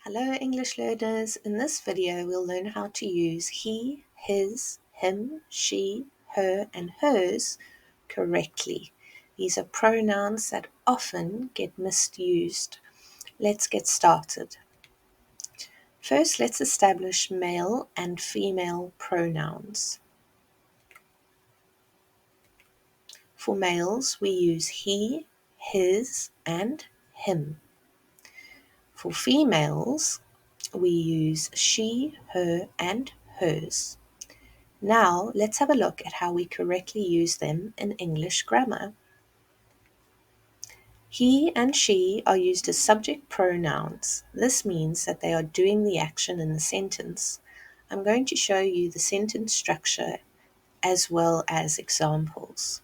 Hello English learners, in this video we'll learn how to use he, his, him, she, her and hers correctly. These are pronouns that often get misused. Let's get started. First, let's establish male and female pronouns. For males, we use he, his and him. For females, we use she, her and hers. Now, let's have a look at how we correctly use them in English grammar. He and she are used as subject pronouns. This means that they are doing the action in the sentence. I'm going to show you the sentence structure as well as examples.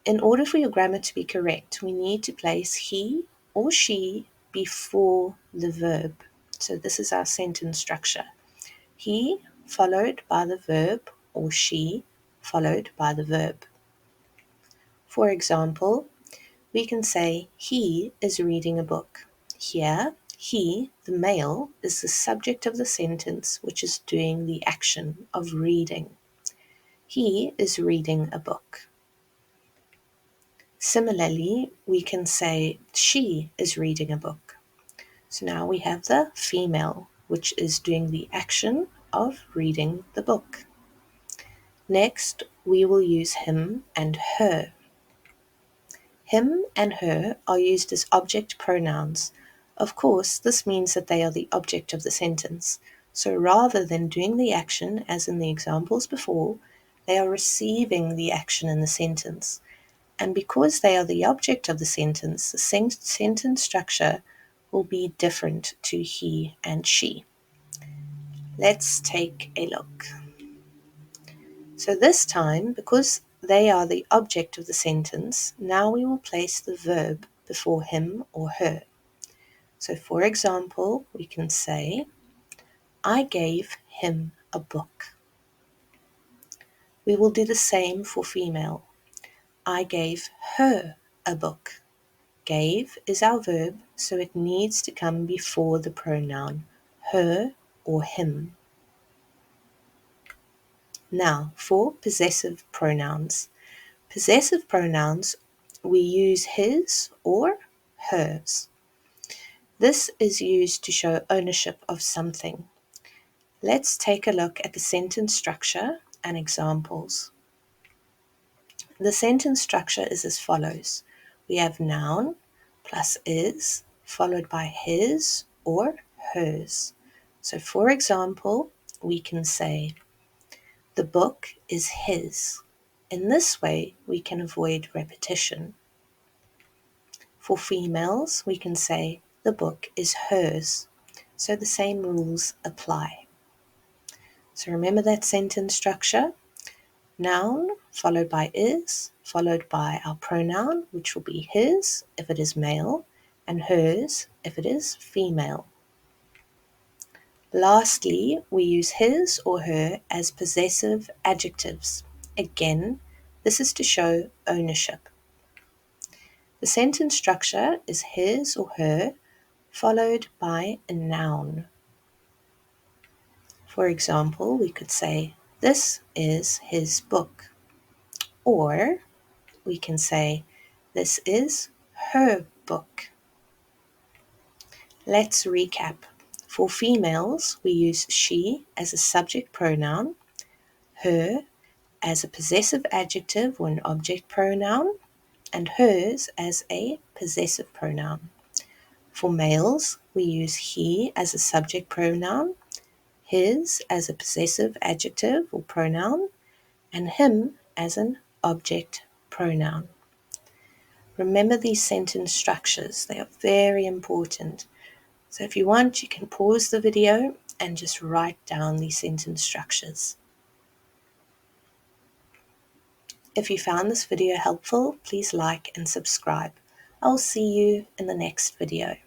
In order for your grammar to be correct, we need to place he or she before the verb. So this is our sentence structure. He followed by the verb or she followed by the verb. For example, we can say he is reading a book. Here, he, the male, is the subject of the sentence which is doing the action of reading. He is reading a book. Similarly, we can say she is reading a book. So now we have the female, which is doing the action of reading the book. Next, we will use him and her. Him and her are used as object pronouns. Of course, this means that they are the object of the sentence. So rather than doing the action, as in the examples before, they are receiving the action in the sentence. And because they are the object of the sentence, the sentence structure will be different to he and she. Let's take a look. So this time, because they are the object of the sentence, now we will place the verb before him or her. So for example, we can say, I gave him a book. We will do the same for female. I gave her a book. Gave is our verb, so it needs to come before the pronoun her or him. Now, for possessive pronouns. Possessive pronouns, we use his or hers. This is used to show ownership of something. Let's take a look at the sentence structure and examples. The sentence structure is as follows. We have noun plus is followed by his or hers. So for example, we can say, the book is his. In this way, we can avoid repetition. For females, we can say, the book is hers. So the same rules apply. So remember that sentence structure. Noun followed by is, followed by our pronoun, which will be his if it is male, and hers if it is female. Lastly, we use his or her as possessive adjectives. Again, this is to show ownership. The sentence structure is his or her followed by a noun. For example, we could say, this is his book. Or we can say, this is her book. Let's recap. For females, we use she as a subject pronoun, her as a possessive adjective or an object pronoun, and hers as a possessive pronoun. For males, we use he as a subject pronoun, his as a possessive adjective or pronoun, and him as an object pronoun. Remember these sentence structures, they are very important. So if you want, you can pause the video and just write down these sentence structures. If you found this video helpful, please like and subscribe. I'll see you in the next video.